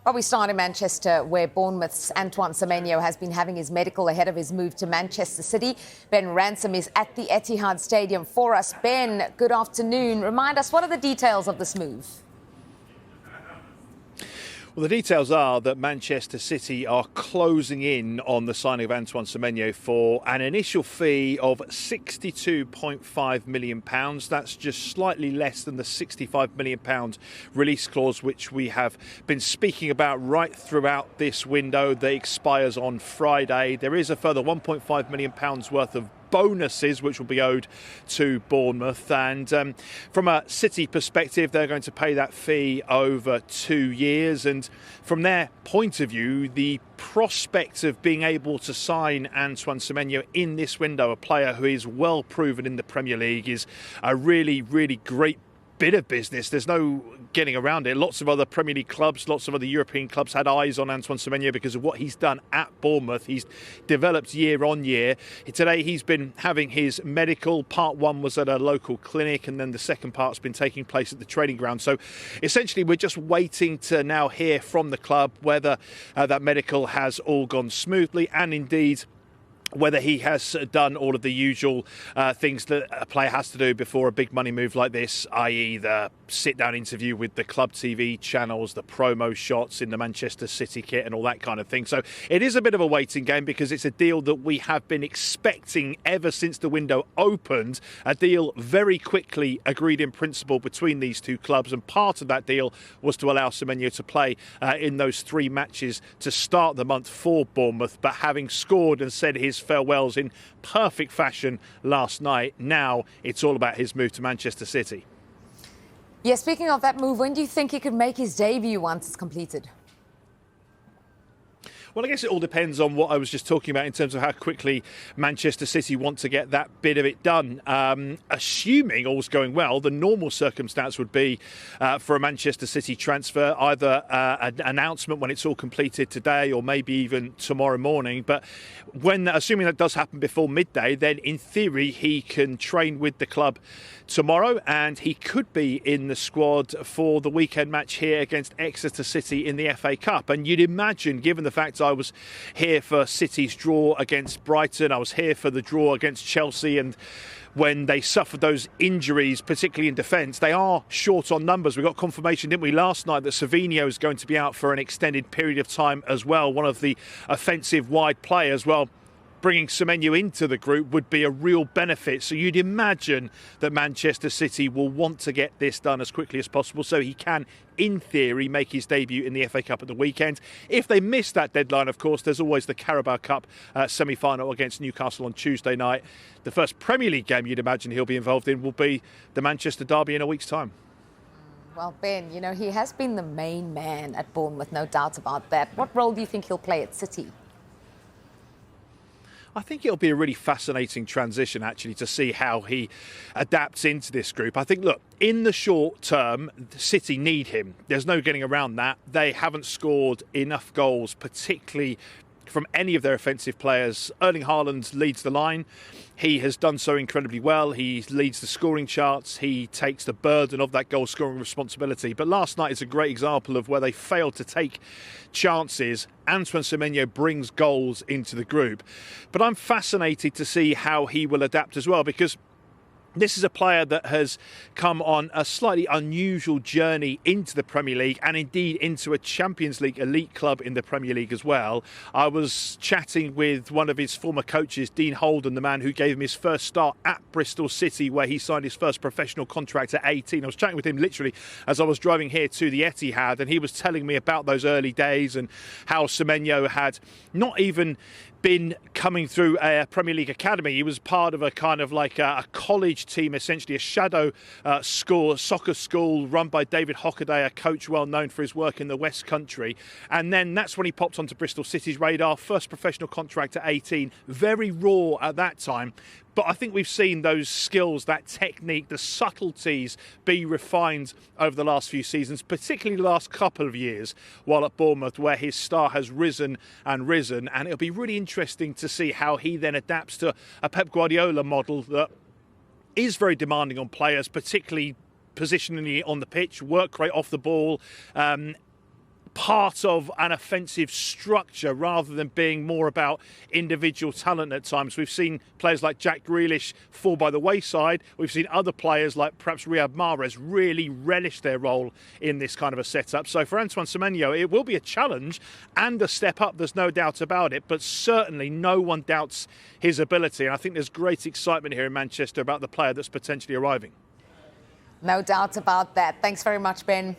Well, we start in Manchester, where Bournemouth's Antoine Semenyo has been having his medical ahead of his move to Manchester City. Ben Ransom is at the Etihad Stadium for us. Ben, good afternoon. Remind us, what are the details of this move? Well, the details are that Manchester City are closing in on the signing of Antoine Semenyo for an initial fee of £62.5 million. That's just slightly less than the £65 million release clause, which we have been speaking about right throughout this window that expires on Friday. There is a further £1.5 million worth of bonuses which will be owed to Bournemouth, and from a City perspective they're going to pay that fee over 2 years, and from their point of view the prospect of being able to sign Antoine Semenyo in this window, a player who is well proven in the Premier League, is a really great bit of business. There's no getting around it. Lots of other Premier League clubs, lots of other European clubs had eyes on Antoine Semenyo because of what he's done at Bournemouth. He's developed year on year. Today he's been having his medical. Part one was at a local clinic, and then the second part's been taking place at the training ground. So essentially we're just waiting to now hear from the club whether that medical has all gone smoothly, and indeed whether he has done all of the usual things that a player has to do before a big money move like this, i.e. the sit-down interview with the club TV channels, the promo shots in the Manchester City kit and all that kind of thing. So it is a bit of a waiting game because it's a deal that we have been expecting ever since the window opened, a deal very quickly agreed in principle between these two clubs, and part of that deal was to allow Semenyo to play in those 3 matches to start the month for Bournemouth, but having scored and said his farewells in perfect fashion last night, now it's all about his move to Manchester City. Yeah, speaking of that move, when do you think he could make his debut once it's completed? Well, I guess it all depends on what I was just talking about in terms of how quickly Manchester City want to get that bit of it done. Assuming all's going well, the normal circumstance would be for a Manchester City transfer, either an announcement when it's all completed today or maybe even tomorrow morning. But assuming that does happen before midday, then in theory he can train with the club tomorrow, and he could be in the squad for the weekend match here against Exeter City in the FA Cup. And you'd imagine, given the fact I was here for City's draw against Brighton, I was here for the draw against Chelsea, and when they suffered those injuries, particularly in defence, they are short on numbers. We got confirmation, didn't we, last night that Semenyo is going to be out for an extended period of time as well, one of the offensive wide players. Well, bringing Semenyo into the group would be a real benefit. So you'd imagine that Manchester City will want to get this done as quickly as possible so he can, in theory, make his debut in the FA Cup at the weekend. If they miss that deadline, of course, there's always the Carabao Cup semi-final against Newcastle on Tuesday night. The first Premier League game you'd imagine he'll be involved in will be the Manchester derby in a week's time. Well, Ben, you know, he has been the main man at Bournemouth, no doubt about that. What role do you think he'll play at City? I think it'll be a really fascinating transition, actually, to see how he adapts into this group. I think, look, in the short term, City need him. There's no getting around that. They haven't scored enough goals, particularly from any of their offensive players. Erling Haaland leads the line. He has done so incredibly well. He leads the scoring charts. He takes the burden of that goal scoring responsibility. But last night is a great example of where they failed to take chances. Antoine Semenyo brings goals into the group. But I'm fascinated to see how he will adapt as well, because this is a player that has come on a slightly unusual journey into the Premier League, and indeed into a Champions League elite club in the Premier League as well. I was chatting with one of his former coaches, Dean Holden, the man who gave him his first start at Bristol City, where he signed his first professional contract at 18. I was chatting with him literally as I was driving here to the Etihad, and he was telling me about those early days and how Semenyo had not even been coming through a Premier League academy. He was part of a kind of like a college team, essentially a shadow school, a soccer school run by David Hockaday, a coach well known for his work in the West Country. And then that's when he popped onto Bristol City's radar, first professional contract at 18, very raw at that time. But I think we've seen those skills, that technique, the subtleties be refined over the last few seasons, particularly the last couple of years while at Bournemouth, where his star has risen and risen. And it'll be really interesting to see how he then adapts to a Pep Guardiola model that is very demanding on players, particularly positioning on the pitch, work rate off the ball, part of an offensive structure rather than being more about individual talent at times. We've seen players like Jack Grealish fall by the wayside. We've seen other players like perhaps Riyad Mahrez really relish their role in this kind of a setup. So for Antoine Semenyo, it will be a challenge and a step up, there's no doubt about it, but certainly no one doubts his ability. And I think there's great excitement here in Manchester about the player that's potentially arriving. No doubt about that. Thanks very much, Ben.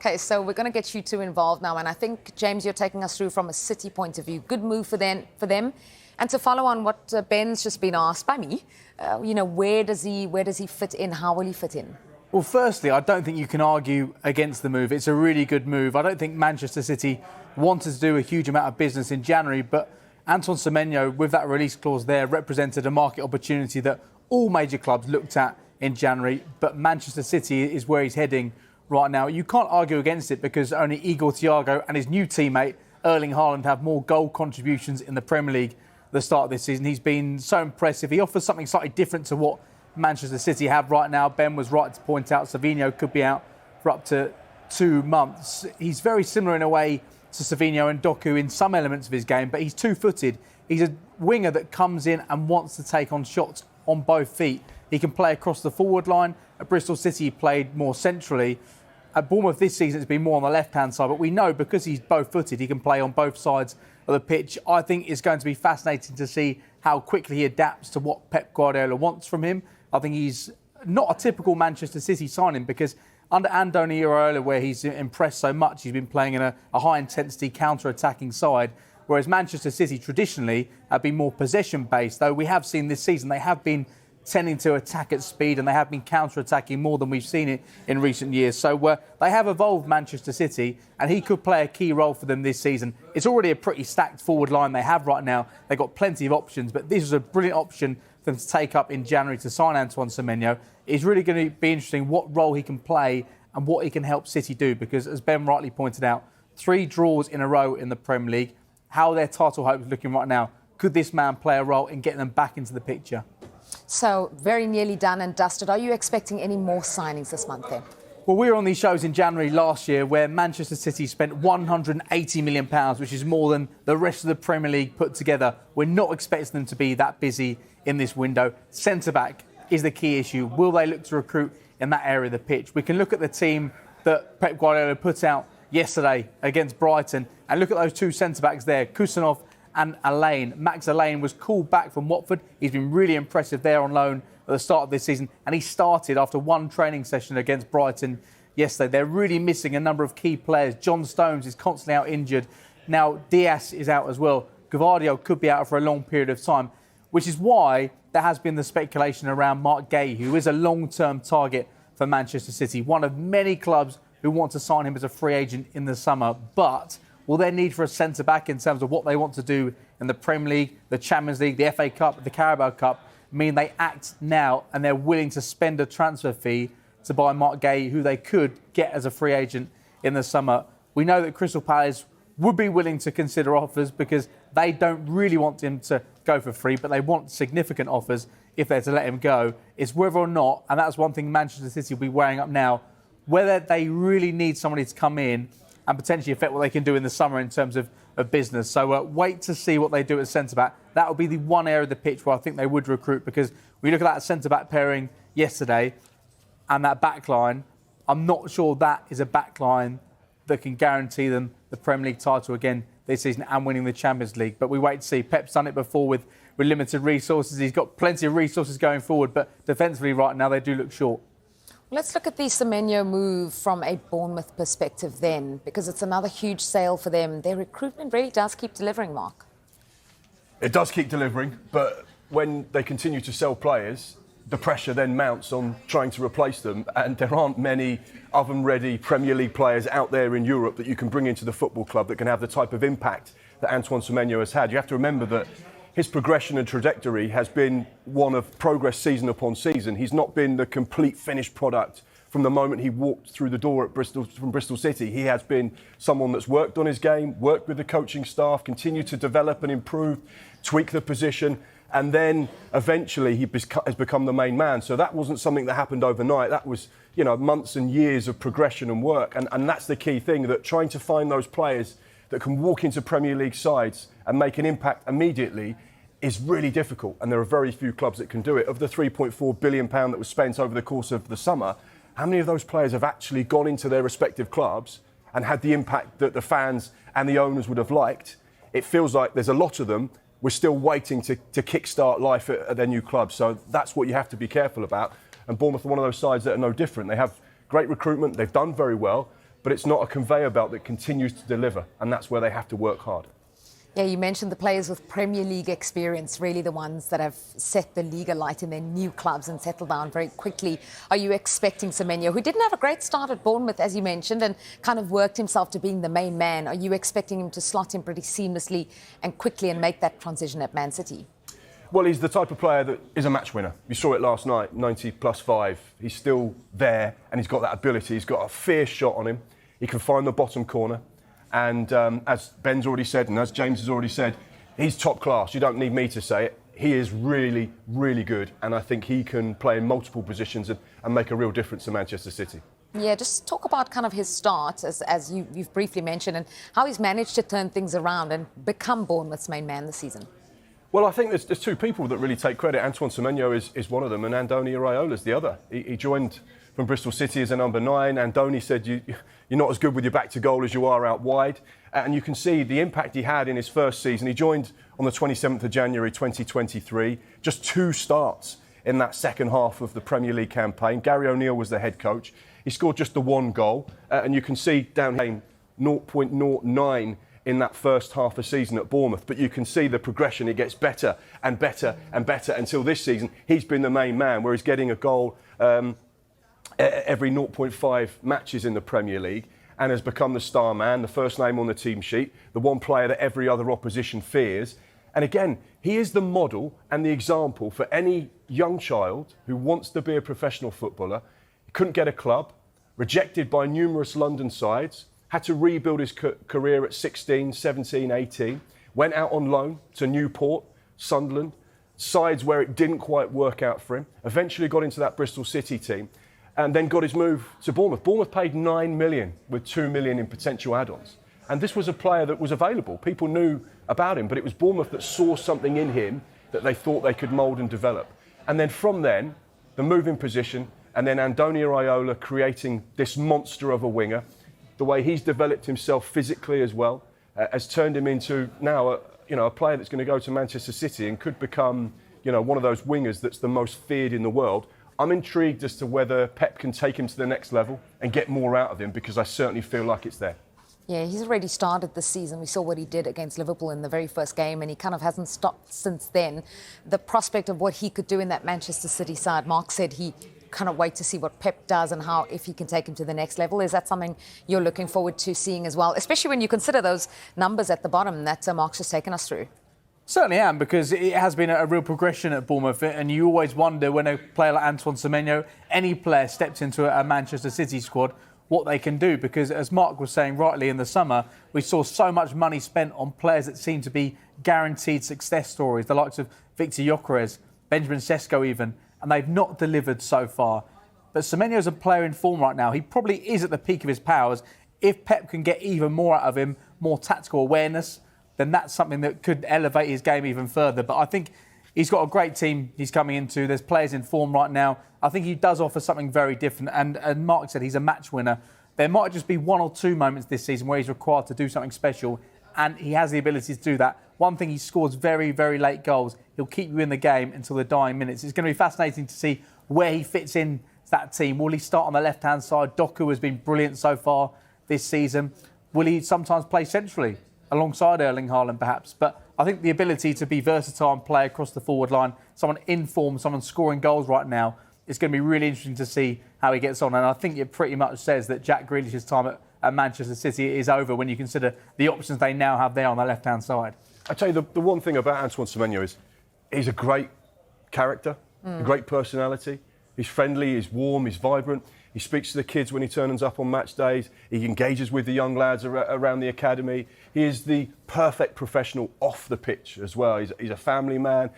Okay, so we're going to get you two involved now, and I think, James, you're taking us through from a City point of view. Good move for them. And to follow on what Ben's just been asked by me, where does he fit in? How will he fit in? Well, firstly, I don't think you can argue against the move. It's a really good move. I don't think Manchester City wanted to do a huge amount of business in January, but Antoine Semenyo, with that release clause there, represented a market opportunity that all major clubs looked at in January, but Manchester City is where he's heading right now. You can't argue against it because only Igor Thiago and his new teammate Erling Haaland have more goal contributions in the Premier League at the start of this season. He's been so impressive. He offers something slightly different to what Manchester City have right now. Ben was right to point out Savinho could be out for up to 2 months. He's very similar in a way to Savinho and Doku in some elements of his game, but he's two-footed. He's a winger that comes in and wants to take on shots on both feet. He can play across the forward line. At Bristol City, he played more centrally. At Bournemouth this season, it's been more on the left-hand side, but we know because he's both-footed, he can play on both sides of the pitch. I think it's going to be fascinating to see how quickly he adapts to what Pep Guardiola wants from him. I think he's not a typical Manchester City signing because under Andoni Iraola, where he's impressed so much, he's been playing in a high-intensity counter-attacking side, whereas Manchester City traditionally have been more possession-based, though we have seen this season they have been tending to attack at speed and they have been counter-attacking more than we've seen it in recent years. So they have evolved Manchester City and he could play a key role for them this season. It's already a pretty stacked forward line they have right now. They've got plenty of options, but this is a brilliant option for them to take up in January to sign Antoine Semenyo. It's really going to be interesting what role he can play and what he can help City do because, as Ben rightly pointed out, 3 draws in a row in the Premier League. How are their title hopes looking right now? Could this man play a role in getting them back into the picture? So, very nearly done and dusted. Are you expecting any more signings this month then? Well, we were on these shows in January last year where Manchester City spent £180 million, which is more than the rest of the Premier League put together. We're not expecting them to be that busy in this window. Centre-back is the key issue. Will they look to recruit in that area of the pitch? We can look at the team that Pep Guardiola put out yesterday against Brighton and look at those 2 centre-backs there, Kusanov and Alain. Max Alain was called back from Watford. He's been really impressive there on loan at the start of this season, and he started after 1 training session against Brighton yesterday. They're really missing a number of key players. John Stones is constantly out injured. Now Diaz is out as well. Gvardiol could be out for a long period of time, which is why there has been the speculation around Mark Gay, who is a long-term target for Manchester City, one of many clubs who want to sign him as a free agent in the summer. But will their need for a centre-back in terms of what they want to do in the Premier League, the Champions League, the FA Cup, the Carabao Cup, mean they act now and they're willing to spend a transfer fee to buy Mark Gay, who they could get as a free agent in the summer? We know that Crystal Palace would be willing to consider offers because they don't really want him to go for free, but they want significant offers if they're to let him go. It's whether or not, and that's one thing Manchester City will be weighing up now, whether they really need somebody to come in and potentially affect what they can do in the summer in terms of business. So wait to see what they do at centre-back. That will be the one area of the pitch where I think they would recruit because we look at that centre-back pairing yesterday and that back line, I'm not sure that is a back line that can guarantee them the Premier League title again this season and winning the Champions League. But we wait to see. Pep's done it before with limited resources. He's got plenty of resources going forward, but defensively right now they do look short. Let's look at the Semenyo move from a Bournemouth perspective then, because it's another huge sale for them. Their recruitment really does keep delivering, Mark. It does keep delivering, but when they continue to sell players, the pressure then mounts on trying to replace them, and there aren't many oven-ready Premier League players out there in Europe that you can bring into the football club that can have the type of impact that Antoine Semenyo has had. You have to remember that his progression and trajectory has been one of progress season upon season. He's not been the complete finished product from the moment he walked through the door at from Bristol City. He has been someone that's worked on his game, worked with the coaching staff, continued to develop and improve, tweak the position, and then eventually he has become the main man. So that wasn't something that happened overnight. That was months and years of progression and work. And that's the key thing, that trying to find those players that can walk into Premier League sides and make an impact immediately is really difficult. And there are very few clubs that can do it. Of the £3.4 billion that was spent over the course of the summer, how many of those players have actually gone into their respective clubs and had the impact that the fans and the owners would have liked? It feels like there's a lot of them. We're still waiting to kickstart life at their new club. So that's what you have to be careful about. And Bournemouth are one of those sides that are no different. They have great recruitment. They've done very well. But it's not a conveyor belt that continues to deliver, and that's where they have to work hard. Yeah, you mentioned the players with Premier League experience, really the ones that have set the league alight in their new clubs and settled down very quickly. Are you expecting Semenyo, who didn't have a great start at Bournemouth, as you mentioned, and kind of worked himself to being the main man, are you expecting him to slot in pretty seamlessly and quickly and make that transition at Man City? Well, he's the type of player that is a match winner. You saw it last night, 90 plus 5. He's still there, and he's got that ability. He's got a fierce shot on him. He can find the bottom corner. And as Ben's already said, and as James has already said, he's top class. You don't need me to say it. He is really, really good. And I think he can play in multiple positions and make a real difference to Manchester City. Yeah, just talk about kind of his start, as you've briefly mentioned, and how he's managed to turn things around and become Bournemouth's main man this season. Well, I think there's two people that really take credit. Antoine Semenyo is one of them, and Andoni Iraola is the other. He joined from Bristol City as a number 9. Andoni said, you're not as good with your back to goal as you are out wide. And you can see the impact he had in his first season. He joined on the 27th of January 2023. Just 2 starts in that second half of the Premier League campaign. Gary O'Neill was the head coach. He scored just the 1 goal. And you can see down here 0.09 in that first half of season at Bournemouth. But you can see the progression. It gets better and better and better until this season. He's been the main man, where he's getting a goal every 0.5 matches in the Premier League, and has become the star man, the first name on the team sheet, the one player that every other opposition fears. And again, he is the model and the example for any young child who wants to be a professional footballer. He couldn't get a club, rejected by numerous London sides, had to rebuild his career at 16, 17, 18, went out on loan to Newport, Sunderland, sides where it didn't quite work out for him, eventually got into that Bristol City team, and then got his move to Bournemouth. Bournemouth paid $9 million with $2 million in potential add-ons. And this was a player that was available. People knew about him, but it was Bournemouth that saw something in him that they thought they could mould and develop. And then from then, the move in position, and then Andoni Iraola creating this monster of a winger. The way he's developed himself physically as well has turned him into now a player that's going to go to Manchester City and could become one of those wingers that's the most feared in the world. I'm intrigued as to whether Pep can take him to the next level and get more out of him, because I certainly feel like it's there. Yeah, he's already started this season. We saw what he did against Liverpool in the very first game, and he kind of hasn't stopped since then. The prospect of what he could do in that Manchester City side, Mark said he kind of wait to see what Pep does and how, if he can take him to the next level. Is that something you're looking forward to seeing as well, especially when you consider those numbers at the bottom that Mark's just taken us through? Certainly am, because it has been a real progression at Bournemouth, and you always wonder when a player like Antoine Semenyo, any player steps into a Manchester City squad, what they can do, because as Mark was saying rightly, in the summer we saw so much money spent on players that seemed to be guaranteed success stories, the likes of Victor Gyökeres, Benjamin Sesko even, and they've not delivered so far. But Semenyo's a player in form right now. He probably is at the peak of his powers. If Pep can get even more out of him, more tactical awareness, then that's something that could elevate his game even further. But I think he's got a great team he's coming into. There's players in form right now. I think he does offer something very different. And Mark said he's a match winner. There might just be 1 or 2 moments this season where he's required to do something special, and he has the ability to do that. One thing, he scores very, very late goals. He'll keep you in the game until the dying minutes. It's going to be fascinating to see where he fits in that team. Will he start on the left-hand side? Doku has been brilliant so far this season. Will he sometimes play centrally alongside Erling Haaland, perhaps? But I think the ability to be versatile and play across the forward line, someone in form, someone scoring goals right now, it's going to be really interesting to see how he gets on. And I think it pretty much says that Jack Grealish's time at Manchester City is over when you consider the options they now have there on the left-hand side. I tell you, the one thing about Antoine Semenyo is he's a great character, a great personality. He's friendly, he's warm, he's vibrant. He speaks to the kids when he turns up on match days. He engages with the young lads around the academy. He is the perfect professional off the pitch as well. He's a family man.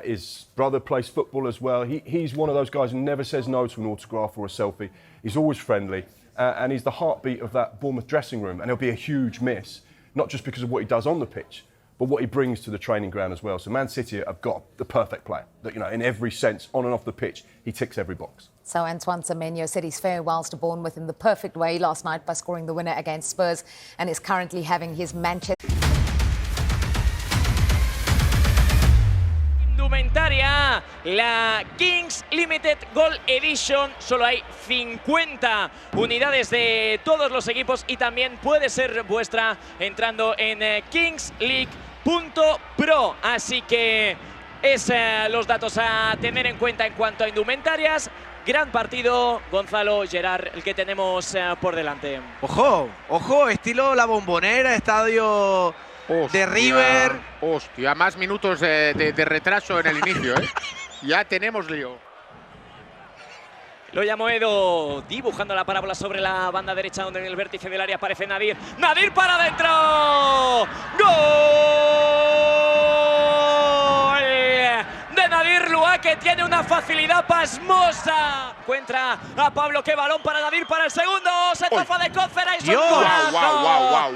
His brother plays football as well. He's one of those guys who never says no to an autograph or a selfie. He's always friendly, and he's the heartbeat of that Bournemouth dressing room. And he'll be a huge miss, not just because of what he does on the pitch, but what he brings to the training ground as well. So Man City have got the perfect player. That, you know, in every sense, on and off the pitch, he ticks every box. So Antoine Semenyo said his farewells to Bournemouth in the perfect way last night by scoring the winner against Spurs, and is currently having his Manchester. Indumentaria, la Kings Limited Gold Edition. Solo hay 50 unidades de todos los equipos y también puede ser vuestra entrando en kingsleague.pro. Así que es los datos a tener en cuenta en cuanto a indumentarias. Gran partido, Gonzalo, Gerard, el que tenemos por delante. Ojo, ojo, estilo La Bombonera, estadio de River. Hostia, más minutos de retraso en el inicio, ¿eh? Ya tenemos lío. Lo llamó Edo, dibujando la parábola sobre la banda derecha, donde en el vértice del área aparece Nadir. ¡Nadir para adentro! ¡Gol! De Nadir Lua, que tiene una facilidad pasmosa. Encuentra a Pablo, qué balón para Nadir para el segundo. Se zafa de Cócera, es un golazo.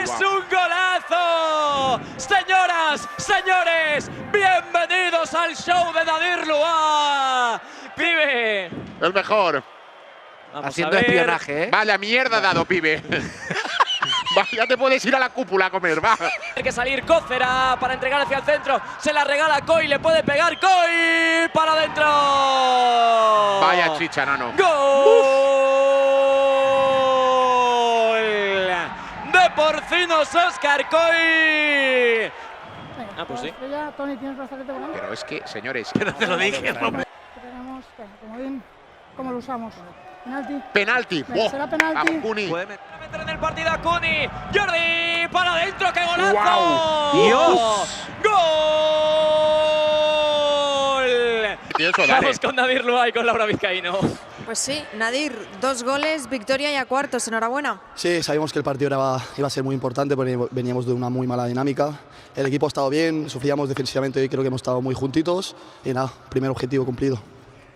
¡Es un golazo! Señoras, señores, bienvenidos al show de Nadir Lua. Pibe. El mejor. Vamos Haciendo espionaje, ¿eh? Vaya mierda dado, pibe. Va, ya te puedes ir a la cúpula a comer, va. Hay que salir Cócera para entregar hacia el centro. Se la regala Coy, le puede pegar Coy para adentro. Vaya chicha, nano. ¡Gol! De Porcinos Óscar Coy. Ah, pues sí. Tony, ¿tienes brazalete volante? Pero es que, señores, Pero te lo dije, hombre. Tenemos, comodín, ¿cómo lo usamos? Penalti. penalti. Venga, será penalti. Vamos, Cuni. Puede meter. Meter en el partido a Cuni. Jordi para adentro, qué golazo. ¡Guau! ¡Dios! ¡Gol! Eso, dale. Vamos con Nadir Lua y con Laura Vizcaíno. Pues sí, Nadir, 2 goles, victoria y a cuartos, enhorabuena. Sí, sabíamos que el partido iba a ser muy importante porque veníamos de una muy mala dinámica. El equipo ha estado bien, sufríamos defensivamente y creo que hemos estado muy juntitos. Y nada, primer objetivo cumplido.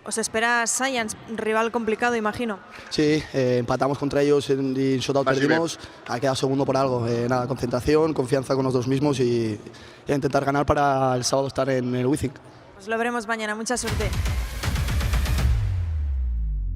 Os espera Science, rival complicado, imagino. Sí, empatamos contra ellos y en shootout Así perdimos. Ha quedado segundo por algo. Nada, concentración, confianza con nosotros mismos y intentar ganar para el sábado estar en el Wizzing. Os lo veremos mañana, mucha suerte.